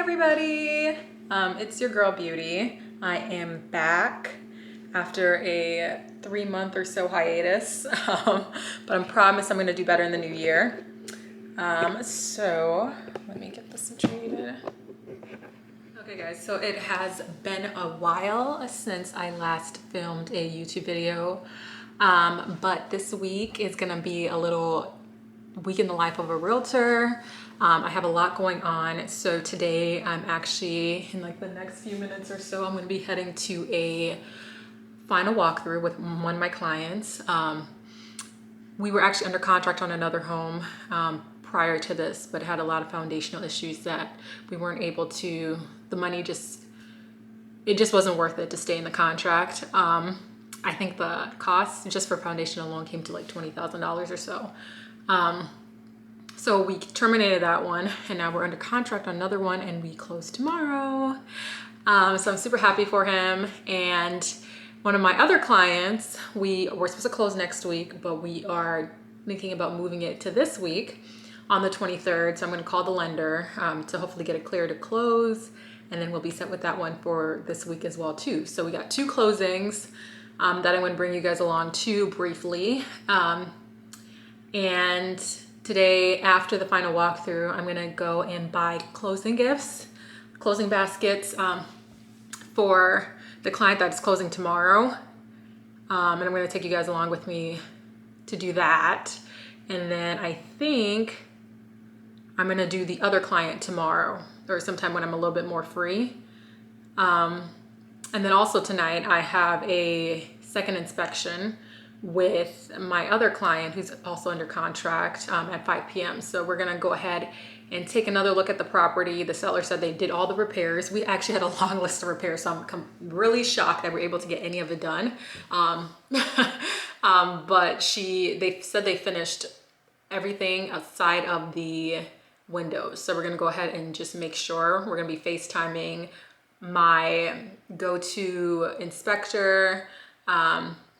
everybody, it's your girl Beauty. I am back after a 3-month or so hiatus, but I promise I'm gonna do better in the new year. So let me get this situated. Okay guys, so it has been a while since I last filmed a YouTube video, but this week is gonna be a little week in the life of a realtor. I have a lot going on. So today I'm actually, in like the next few minutes or so, I'm gonna be heading to a final walkthrough with one of my clients. We were actually under contract on another home prior to this, but had a lot of foundational issues that we weren't able to, the money it just wasn't worth it to stay in the contract. I think the cost just for foundation alone came to like $20,000 or so. So we terminated that one and now we're under contract on another one and we close tomorrow. So I'm super happy for him. And one of my other clients, we're supposed to close next week, but we are thinking about moving it to this week on the 23rd. So I'm gonna call the lender to hopefully get it clear to close. And then we'll be set with that one for this week as well too. So we got 2 closings that I'm gonna bring you guys along to briefly. And today, after the final walkthrough, I'm gonna go and buy closing gifts, closing baskets for the client that's closing tomorrow. And I'm gonna take you guys along with me to do that. And then I think I'm gonna do the other client tomorrow or sometime when I'm a little bit more free. And then also tonight, I have a second inspection with my other client who's also under contract at 5 p.m. So we're gonna go ahead and take another look at the property. The seller said they did all the repairs. We actually had a long list of repairs, so I'm really shocked that we're able to get any of it done. But they said they finished everything outside of the windows. So we're gonna go ahead and just make sure. We're gonna be FaceTiming my go-to inspector.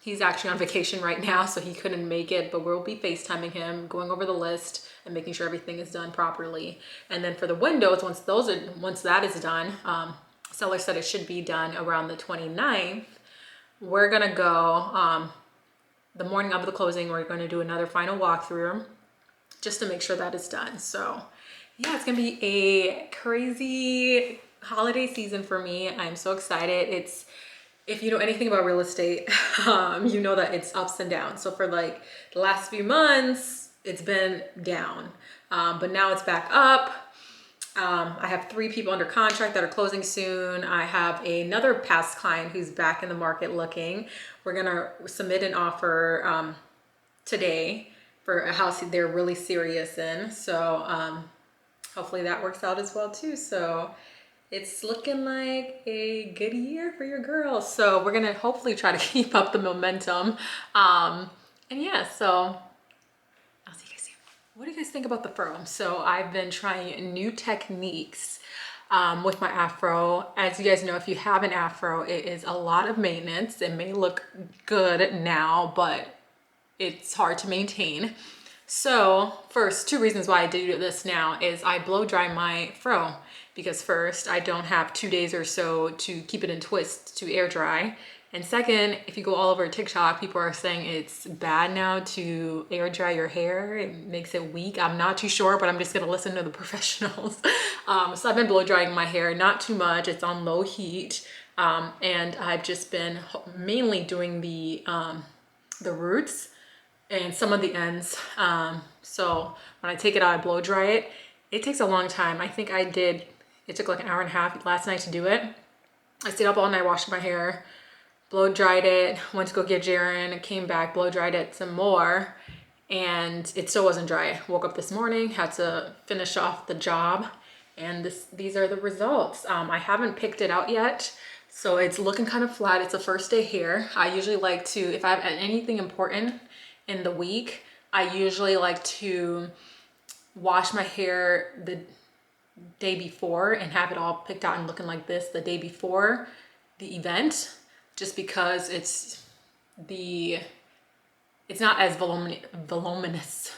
He's actually on vacation right now, so he couldn't make it, but we'll be FaceTiming him, going over the list and making sure everything is done properly. And then for the windows, once that is done, seller said it should be done around the 29th. We're gonna go, the morning of the closing, we're gonna do another final walkthrough just to make sure that is done. So yeah, it's gonna be a crazy holiday season for me. I'm so excited. If you know anything about real estate, you know that it's ups and downs. So for like the last few months, it's been down, but now it's back up. I have 3 people under contract that are closing soon. I have another past client who's back in the market looking. We're gonna submit an offer today for a house they're really serious in. So hopefully that works out as well too. So it's looking like a good year for your girl. So we're gonna hopefully try to keep up the momentum. And yeah, so I'll see you guys soon. What do you guys think about the fro? So I've been trying new techniques with my afro. As you guys know, if you have an afro, it is a lot of maintenance. It may look good now, but it's hard to maintain. So first, 2 reasons why I do this now is I blow dry my fro. Because first, I don't have 2 days or so to keep it in twist to air dry. And second, if you go all over TikTok, people are saying it's bad now to air dry your hair. It makes it weak. I'm not too sure, but I'm just gonna listen to the professionals. So I've been blow drying my hair, not too much. It's on low heat. And I've just been mainly doing the roots and some of the ends. So when I take it out, I blow dry it. It takes a long time. I think it took like an hour and a half last night to do it. I stayed up all night washing my hair, blow dried it, went to go get Jaren, came back, blow dried it some more, and it still wasn't dry. Woke up this morning, had to finish off the job, and these are the results. I haven't picked it out yet, so it's looking kind of flat. It's a first day here. I usually like to, if I have anything important in the week, I usually like to wash my hair the day before and have it all picked out and looking like this the day before the event, just because it's not as voluminous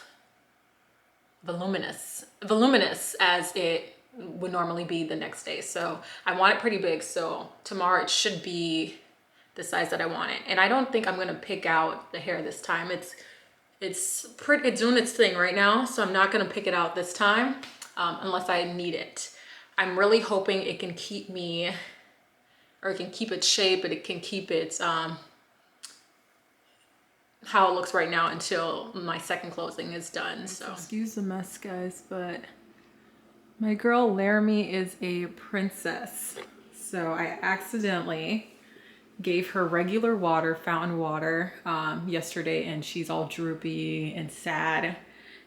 as it would normally be the next day. So I want it pretty big. So tomorrow it should be the size that I want it. And I don't think I'm gonna pick out the hair this time. It's doing its thing right now. So I'm not gonna pick it out this time unless I need it. I'm really hoping it can keep me, or it can keep its shape, but it can keep its, how it looks right now until my second closing is done. So excuse the mess, guys, but my girl Laramie is a princess. So I accidentally gave her regular water, fountain water, yesterday, and she's all droopy and sad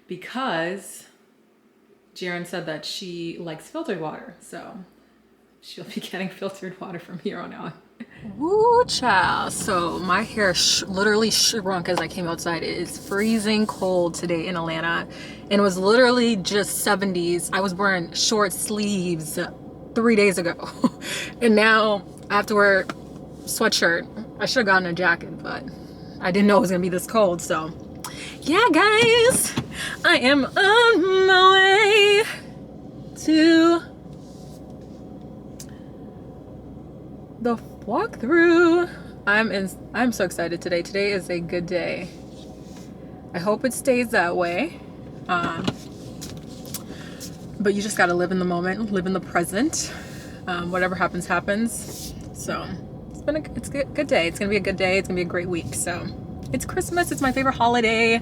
because Jaren said that she likes filtered water. So she'll be getting filtered water from here on out. Woo, child. So my hair literally shrunk as I came outside. It is freezing cold today in Atlanta, and it was literally just 70s. I was wearing short sleeves 3 days ago, and now I have to wear a sweatshirt. I should have gotten a jacket, but I didn't know it was gonna be this cold. So yeah, guys, I am on my way to the walkthrough. I'm so excited today. Today is a good day. I hope it stays that way. But you just gotta live in the moment, live in the present. Whatever happens, happens. So it's a good day. It's gonna be a good day. It's gonna be a great week. So it's Christmas. It's my favorite holiday.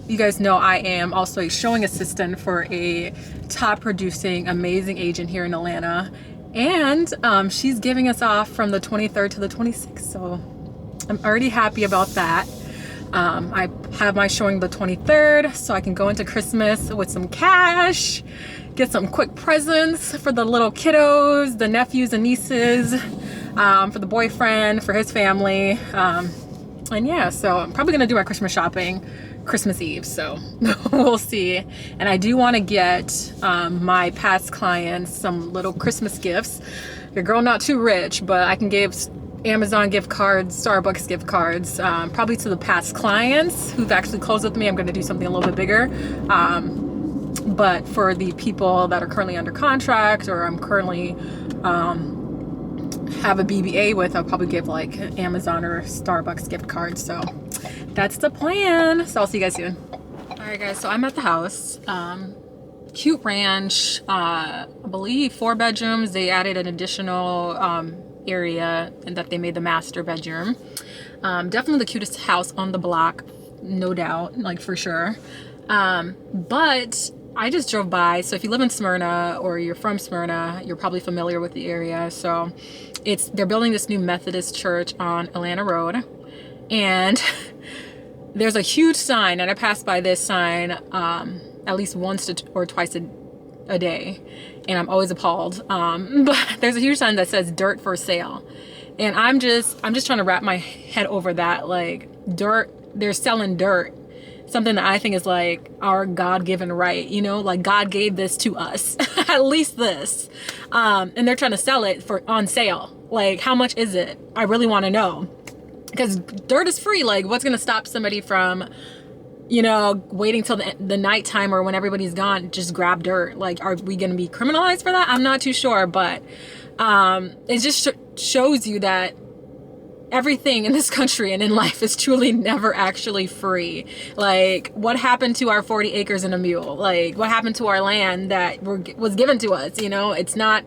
You guys know I am also a showing assistant for a top producing, amazing agent here in Atlanta. And she's giving us off from the 23rd to the 26th. So I'm already happy about that. I have my showing the 23rd, so I can go into Christmas with some cash, get some quick presents for the little kiddos, the nephews and nieces, for the boyfriend, for his family. And yeah, so I'm probably gonna do my Christmas shopping Christmas Eve, so we'll see. And I do want to get my past clients some little Christmas gifts. Your girl not too rich, but I can give Amazon gift cards, Starbucks gift cards, probably to the past clients who've actually closed with me. I'm going to do something a little bit bigger. But for the people that are currently under contract, or I'm currently have a BBA with, I'll probably give like Amazon or Starbucks gift cards. So that's the plan. So I'll see you guys soon. All right, guys. So I'm at the house. Cute ranch. I believe 4 bedrooms. They added an additional area, and that they made the master bedroom. Definitely the cutest house on the block, no doubt, like for sure. But I just drove by. So if you live in Smyrna or you're from Smyrna, you're probably familiar with the area. So they're building this new Methodist church on Atlanta Road, and there's a huge sign, and I pass by this sign at least once or twice a day, and I'm always appalled. But there's a huge sign that says "dirt for sale," and I'm just trying to wrap my head over that. Like, dirt, they're selling dirt, something that I think is like our God-given right, you know, like God gave this to us, at least this, and they're trying to sell it on sale. Like, how much is it? I really want to know, because dirt is free. Like, what's gonna stop somebody from, you know, waiting till the nighttime or when everybody's gone, just grab dirt? Like, are we going to be criminalized for that? I'm not too sure, but it just shows you that everything in this country and in life is truly never actually free. Like, what happened to our 40 acres and a mule? Like, what happened to our land that was given to us? You know, it's not.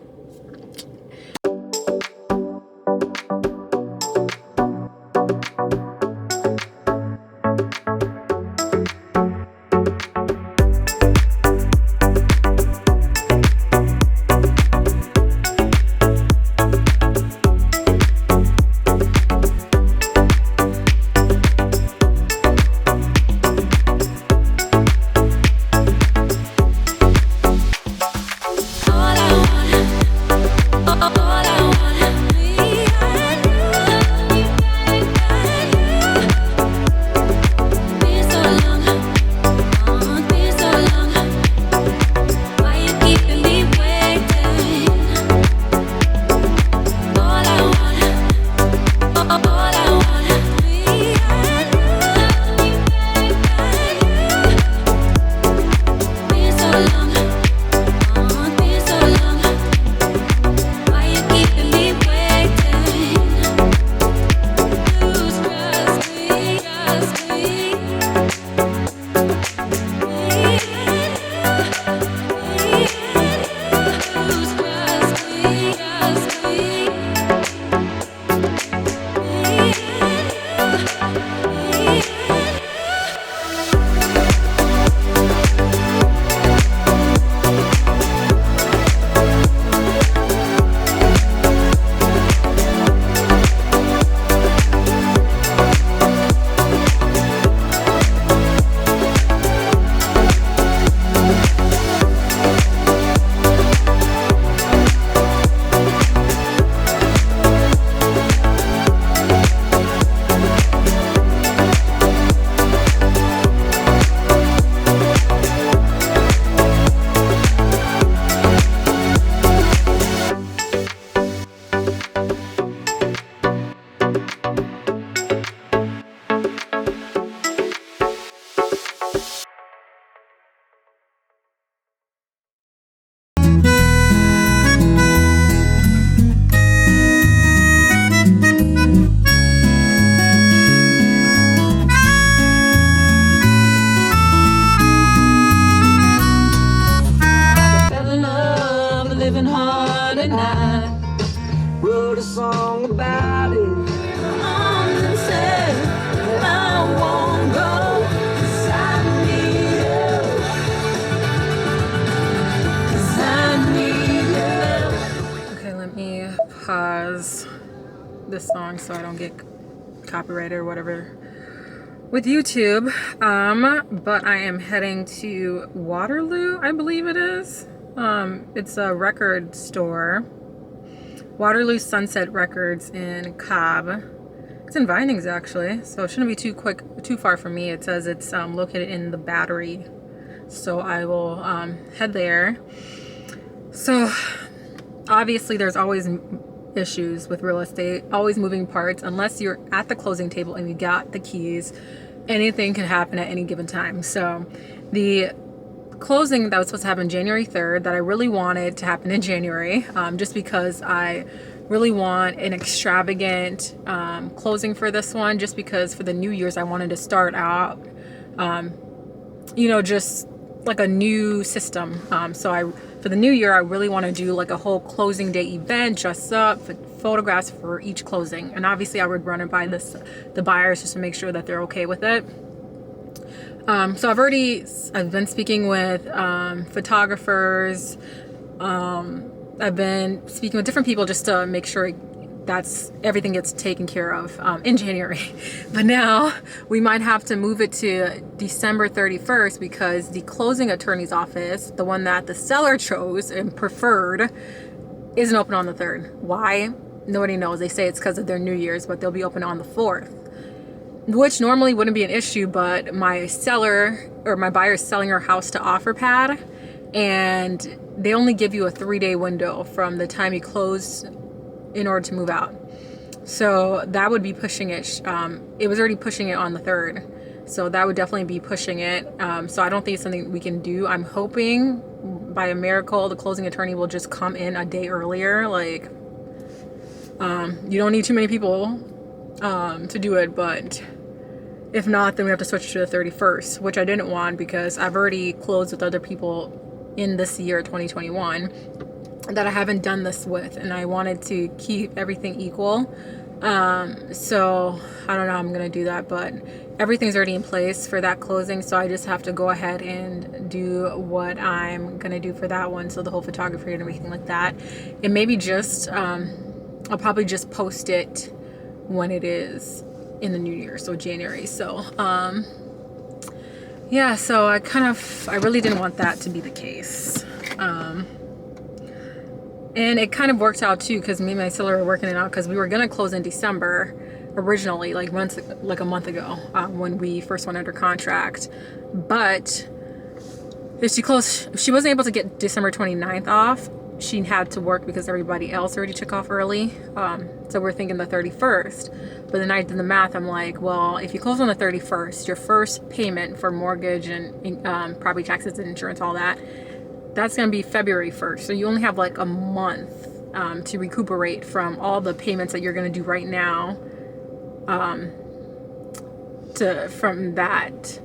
this song so I don't get copyrighted or whatever with YouTube. But I am heading to Waterloo, I believe it is. It's a record store. Waterloo Sunset Records in Cobb. It's in Vinings actually, so it shouldn't be too far from me. It says it's located in the Battery. So I will head there. So obviously there's always issues with real estate, always moving parts. Unless you're at the closing table and you got the keys, anything can happen at any given time. So the closing that was supposed to happen January 3rd, that I really wanted to happen in January, just because I really want an extravagant closing for this one, just because for the New Year's I wanted to start out just like a new system. For the new year, I really want to do like a whole closing day event, dress up, photographs for each closing. And obviously I would run it by the buyers just to make sure that they're okay with it. So I've been speaking with photographers. I've been speaking with different people just to make sure everything gets taken care of in January. But now we might have to move it to December 31st because the closing attorney's office, the one that the seller chose and preferred, isn't open on the 3rd. Why? Nobody knows. They say it's because of their New Year's, but they'll be open on the 4th, which normally wouldn't be an issue, but my buyer is selling her house to OfferPad, and they only give you a 3-day window from the time you close in order to move out. So that would be pushing it. It was already pushing it on the 3rd. So that would definitely be pushing it. So I don't think it's something we can do. I'm hoping by a miracle the closing attorney will just come in a day earlier. Like, you don't need too many people to do it, but if not, then we have to switch to the 31st, which I didn't want because I've already closed with other people in this year, 2021, that I haven't done this with, and I wanted to keep everything equal. So I don't know how I'm gonna do that, but everything's already in place for that closing, so I just have to go ahead and do what I'm gonna do for that one. So the whole photography and everything like that. And maybe just I'll probably just post it when it is in the new year, so January. So yeah, so I really didn't want that to be the case. And it kind of worked out too, because me and my seller were working it out, because we were gonna close in December originally, like a month ago, when we first went under contract. But if she wasn't able to get December 29th off, she had to work because everybody else already took off early. So we're thinking the 31st. But then I did the math. I'm like, well, if you close on the 31st, your first payment for mortgage and property taxes and insurance, all that, that's going to be February 1st. So you only have like a month to recuperate from all the payments that you're going to do right now from that.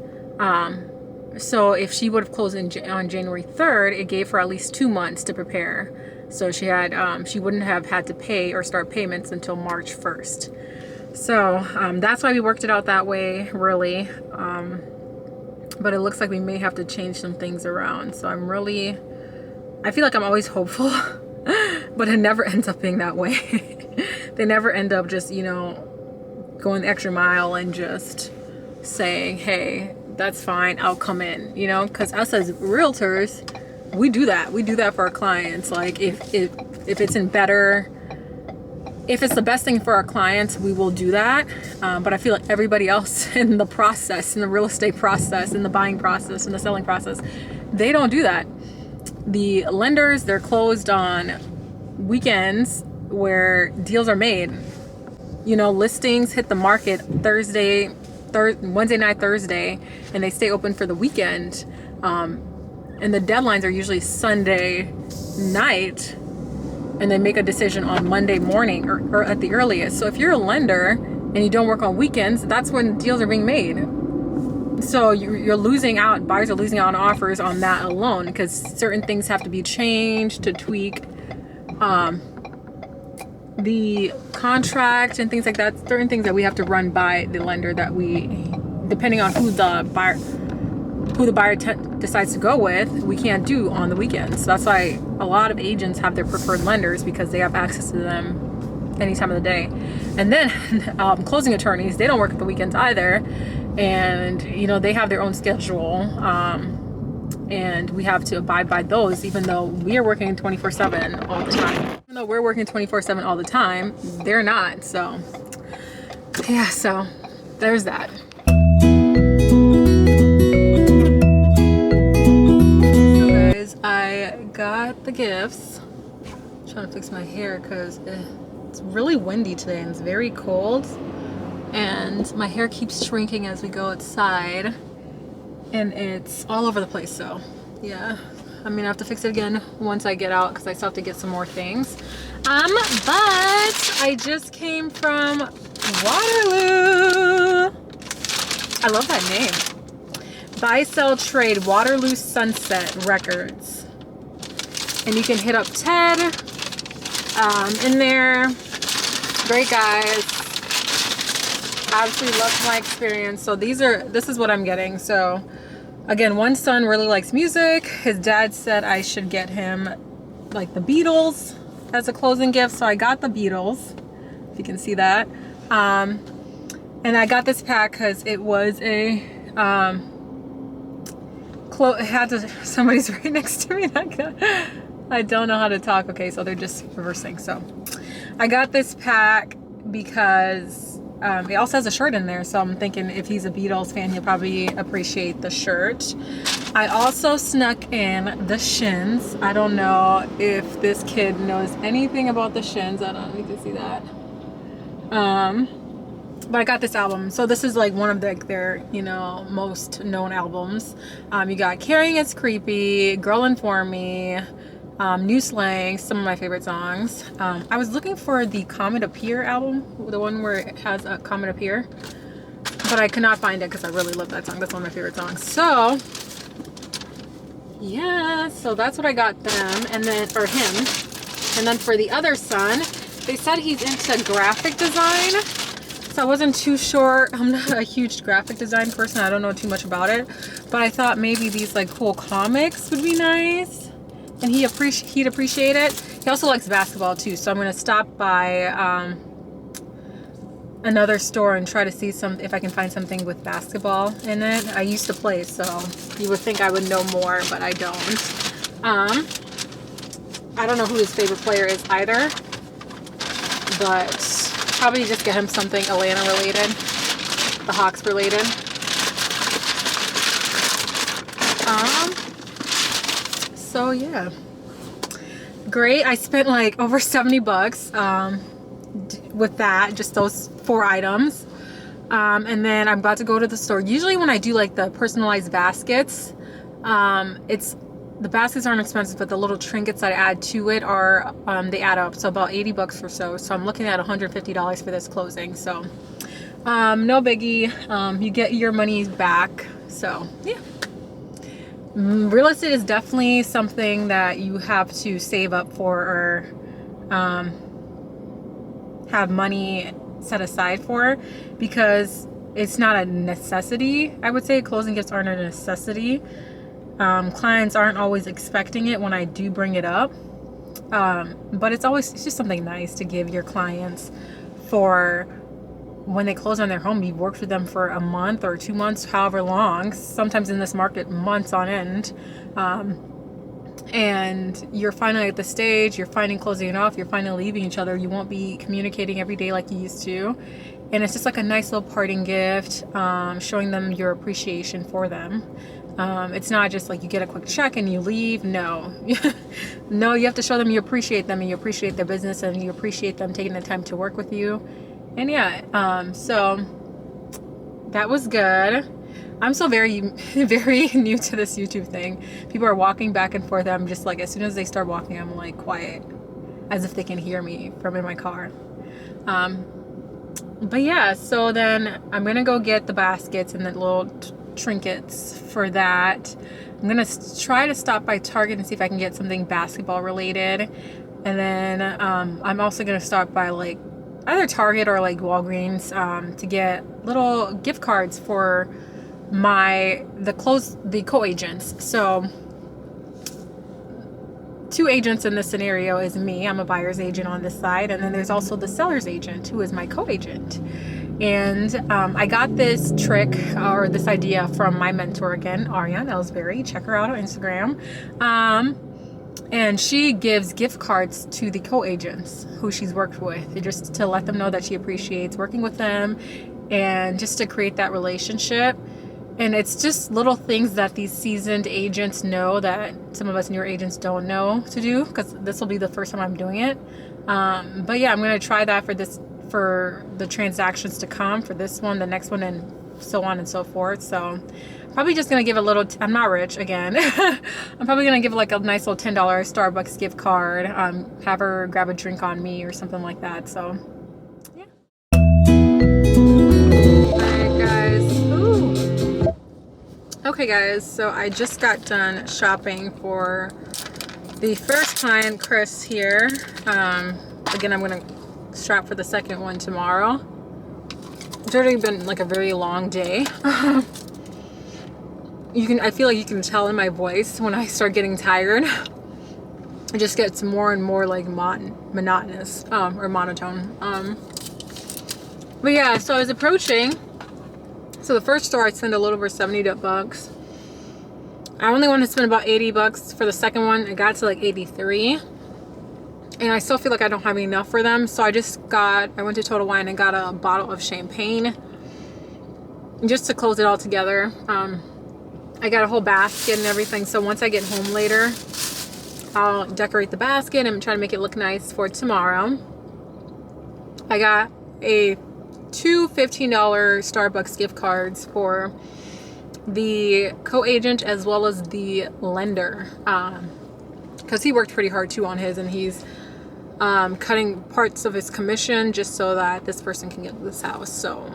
So if she would have closed on January 3rd, it gave her at least 2 months to prepare. So she wouldn't have had to pay or start payments until March 1st. So that's why we worked it out that way, really. But it looks like we may have to change some things around. So I feel like I'm always hopeful, but it never ends up being that way. They never end up just, going the extra mile and just saying, hey, that's fine, I'll come in, because us as realtors, we do that. We do that for our clients. Like if it's if it's the best thing for our clients, we will do that. But I feel like everybody else in the process, in the real estate process, in the buying process, in the selling process, they don't do that. The lenders, they're closed on weekends where deals are made. Listings hit the market Wednesday night, Thursday, and they stay open for the weekend. And the deadlines are usually Sunday night, and they make a decision on Monday morning or at the earliest. So if you're a lender and you don't work on weekends, that's when deals are being made. So you're losing out, buyers are losing out on offers on that alone, because certain things have to be changed to tweak the contract and things like that. Certain things that we have to run by the lender that depending on who the buyer decides to go with, we can't do on the weekends. So that's why a lot of agents have their preferred lenders, because they have access to them any time of the day. And then closing attorneys, they don't work at the weekends either, and you know, they have their own schedule, and we have to abide by those, even though we are working 24/7 all the time. Even though we're working 24/7 all the time, they're not. So yeah, so there's that. So guys, I got the gifts. I'm trying to fix my hair because it's really windy today and it's very cold, and my hair keeps shrinking as we go outside, and it's all over the place. So yeah, I mean, I have to fix it again once I get out because I still have to get some more things. But I just came from Waterloo. I love that name. Buy, sell, trade, Waterloo Sunset Records. And you can hit up Ted in there. Great guys. Absolutely loved my experience. So this is what I'm getting. So again, one son really likes music. His dad said I should get him like the Beatles as a closing gift. So I got the Beatles, if you can see that. And I got this pack because it was a somebody's right next to me. I don't know how to talk. Okay, so they're just reversing. So I got this pack because it also has a shirt in there. So I'm thinking if he's a Beatles fan, he'll probably appreciate the shirt. I also snuck in the Shins. I don't know if this kid knows anything about the Shins. I don't know if you can see that. But I got this album. So this is like one of their, you know, most known albums. You got Caring It's Creepy, Girl Inform Me, New Slang, some of my favorite songs. I was looking for the Comet Appear album, the one where it has a Comet Appear, but I could not find it because I really love that song. That's one of my favorite songs. So yeah, so that's what I got them, and then, or him. And then for the other son, they said he's into graphic design. So I wasn't too sure. I'm not a huge graphic design person. I don't know too much about it, but I thought maybe these like cool comics would be nice, and he'd appreciate it. He also likes basketball too, so I'm gonna stop by another store and try to see if I can find something with basketball in it. I used to play, so you would think I would know more, but I don't. I don't know who his favorite player is either, but probably just get him something Atlanta related, the Hawks related. So yeah, great. I spent like over 70 bucks with that, just those 4 items. And then I'm about to go to the store. Usually when I do like the personalized baskets, the baskets aren't expensive, but the little trinkets that I add to it are, they add up. So about 80 bucks or so. So I'm looking at $150 for this closing. So, no biggie. You get your money back. So yeah. Real estate is definitely something that you have to save up for, or, have money set aside for, because it's not a necessity. I would say closing gifts aren't a necessity. Clients aren't always expecting it when I do bring it up, but it's just something nice to give your clients for when they close on their home. You've worked with them for a month or 2 months, however long, sometimes in this market months on end, and you're finally at the stage, you're finally closing it off, you're finally leaving each other. You won't be communicating every day like you used to, and it's just like a nice little parting gift, showing them your appreciation for them. It's not just like you get a quick check and you leave. No. No, you have to show them you appreciate them, and you appreciate their business, and you appreciate them taking the time to work with you. And yeah, so that was good. I'm still very, very new to this YouTube thing. People are walking back and forth. I'm just like, as soon as they start walking, I'm like quiet, as if they can hear me from in my car. But yeah, so then I'm gonna go get the baskets and the little trinkets for that. I'm gonna try to stop by Target and see if I can get something basketball related, and then I'm also gonna stop by like either Target or like Walgreens to get little gift cards for the co-agents. So two agents in this scenario is me. I'm a buyer's agent on this side, and then there's also the seller's agent, who is my co-agent. And I got this trick or this idea from my mentor again, Ariane Ellsbury. Check her out on Instagram. And she gives gift cards to the co-agents who she's worked with, just to let them know that she appreciates working with them and just to create that relationship. And it's just little things that these seasoned agents know that some of us newer agents don't know to do, because this will be the first time I'm doing it. But yeah, I'm going to try that for the transactions to come, for this one, the next one, and so on and so forth. So probably just going to give a little, I'm not rich again. I'm probably going to give like a nice little $10 Starbucks gift card, have her grab a drink on me or something like that. So yeah. Alright guys. Ooh. Okay guys, so I just got done shopping for the first client, Chris, here. Again, I'm going to shop for the second one tomorrow. It's already been like a very long day. I feel like you can tell in my voice when I start getting tired. It just gets more and more like monotonous, or monotone. But yeah, so I was approaching. So the first store I spent a little over $70. I only wanted to spend about $80 for the second one. It got to like 83. And I still feel like I don't have enough for them. So I went to Total Wine and got a bottle of champagne just to close it all together. I got a whole basket and everything. So once I get home later, I'll decorate the basket and try to make it look nice for tomorrow. I got two $15 Starbucks gift cards for the co-agent as well as the lender. Because he worked pretty hard too on his, and he's cutting parts of his commission just so that this person can get this house. So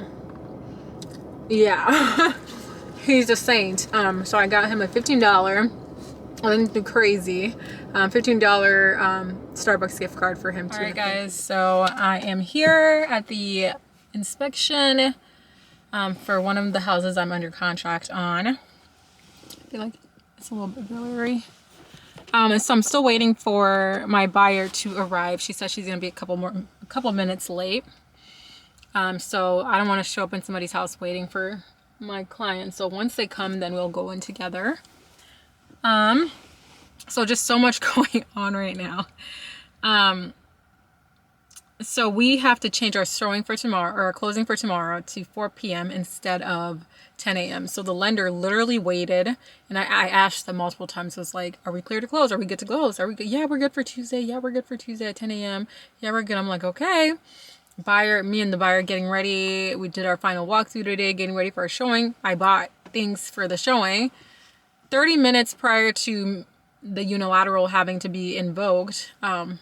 yeah. He's a saint. So I got him a $15, I didn't do crazy, $15 Starbucks gift card for him too. Alright guys, so I am here at the inspection for one of the houses I'm under contract on. I feel like it's a little bit blurry. So I'm still waiting for my buyer to arrive. She said she's gonna be a couple minutes late. So I don't want to show up in somebody's house waiting for my client. So once they come, then we'll go in together. So just so much going on right now. So we have to change our showing for tomorrow, or our closing for tomorrow, to 4 p.m. instead of 10 a.m. So the lender literally waited, and I asked them multiple times. I was like, are we clear to close? Are we good to close? Are we good? Yeah, we're good for Tuesday. Yeah, we're good for Tuesday at 10 a.m. Yeah, we're good. I'm like, okay. Me and the buyer getting ready. We did our final walkthrough today, getting ready for our showing. I bought things for the showing 30 minutes prior to the unilateral having to be invoked, or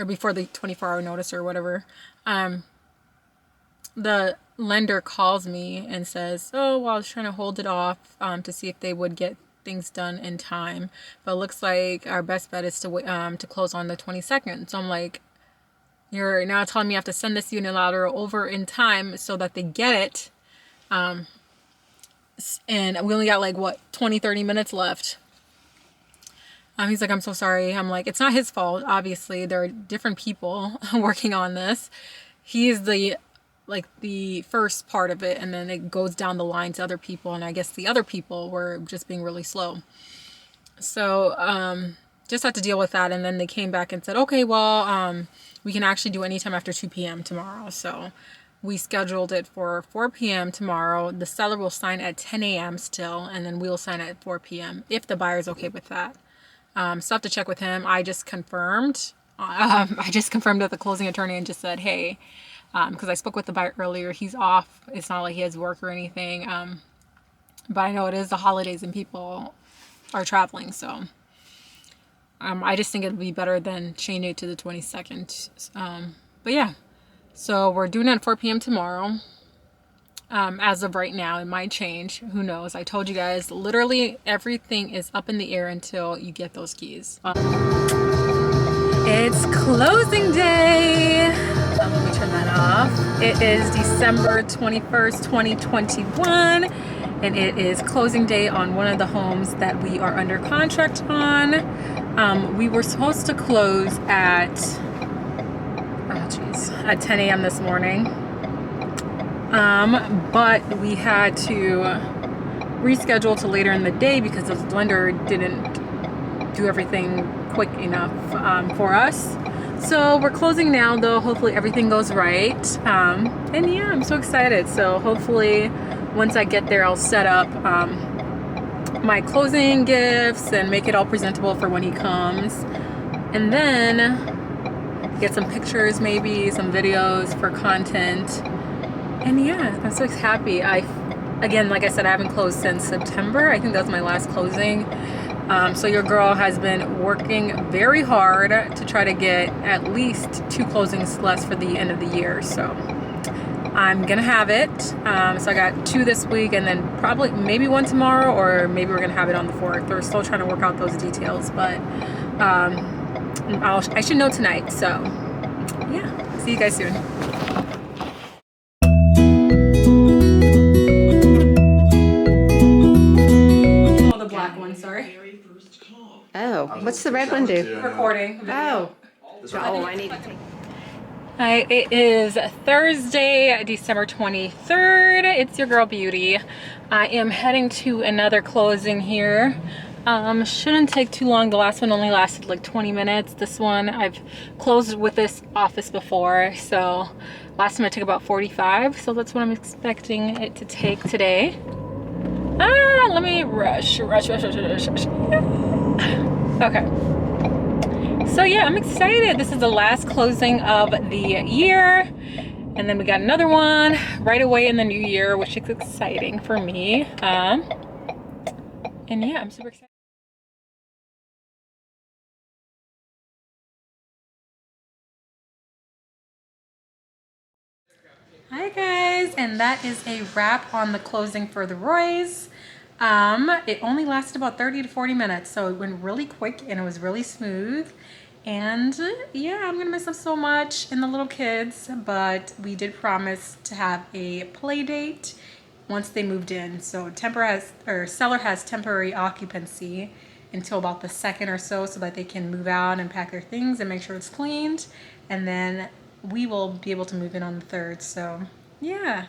before the 24-hour notice or whatever. The lender calls me and says, oh, well, I was trying to hold it off to see if they would get things done in time, but it looks like our best bet is to close on the 22nd. So I'm like, you're now telling me I have to send this unilateral over in time so that they get it. And we only got like, 20-30 minutes left. He's like, I'm so sorry. I'm like, it's not his fault. Obviously, there are different people working on this. He is the first part of it, and then it goes down the line to other people. And I guess the other people were just being really slow. So, just had to deal with that. And then they came back and said, okay, well, we can actually do anytime after 2 p.m. tomorrow. So we scheduled it for 4 p.m. tomorrow. The seller will sign at 10 a.m. still, and then we'll sign at 4 p.m. if the buyer's okay with that. So I have to check with him. I just confirmed. With the closing attorney and just said, hey, because I spoke with the buyer earlier. He's off. It's not like he has work or anything. But I know it is the holidays and people are traveling, so I just think it'd be better than changing it to the 22nd. But yeah, so we're doing it at 4 p.m. tomorrow. As of right now, it might change. Who knows? I told you guys, literally everything is up in the air until you get those keys. It's closing day. Let me turn that off. It is December 21st, 2021. and it is closing day on one of the homes that we are under contract on. We were supposed to close at 10 a.m. this morning, but we had to reschedule to later in the day because the lender didn't do everything quick enough for us. So we're closing now though. Hopefully everything goes right. And yeah, I'm so excited. So hopefully once I get there, I'll set up my closing gifts and make it all presentable for when he comes. And then get some pictures, maybe some videos for content. And yeah, I'm so happy. Again, like I said, I haven't closed since September. I think that was my last closing. So your girl has been working very hard to try to get at least 2 closings less for the end of the year. So I'm gonna have it. So I got 2 this week and then probably maybe 1 tomorrow, or maybe we're gonna have it on the 4th. We're still trying to work out those details, but I should know tonight. So yeah, see you guys soon. Oh, the black one, sorry. Oh, what's the red one do? Recording. Oh, I need to take. Hi, it is Thursday, December 23rd. It's your girl Beauty. I am heading to another closing here. Shouldn't take too long. The last one only lasted like 20 minutes. This one I've closed with this office before, so last time it took about 45. So that's what I'm expecting it to take today. Let me rush. Okay. So yeah, I'm excited. This is the last closing of the year. And then we got another one right away in the new year, which is exciting for me. And yeah, I'm super excited. Hi guys, and that is a wrap on the closing for the Roys. It only lasted about 30 to 40 minutes, so it went really quick and it was really smooth. And yeah, I'm gonna miss them so much and the little kids, but we did promise to have a play date once they moved in. So seller has temporary occupancy until about the 2nd or so that they can move out and pack their things and make sure it's cleaned. And then we will be able to move in on the 3rd. So yeah,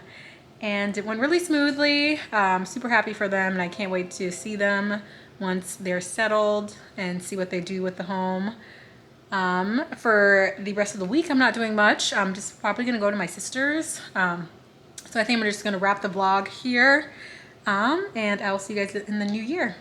and it went really smoothly. Super happy for them, and I can't wait to see them once they're settled and see what they do with the home. For the rest of the week, I'm not doing much. I'm just probably gonna go to my sister's. So I think I'm just gonna wrap the vlog here, and I'll see you guys in the new year.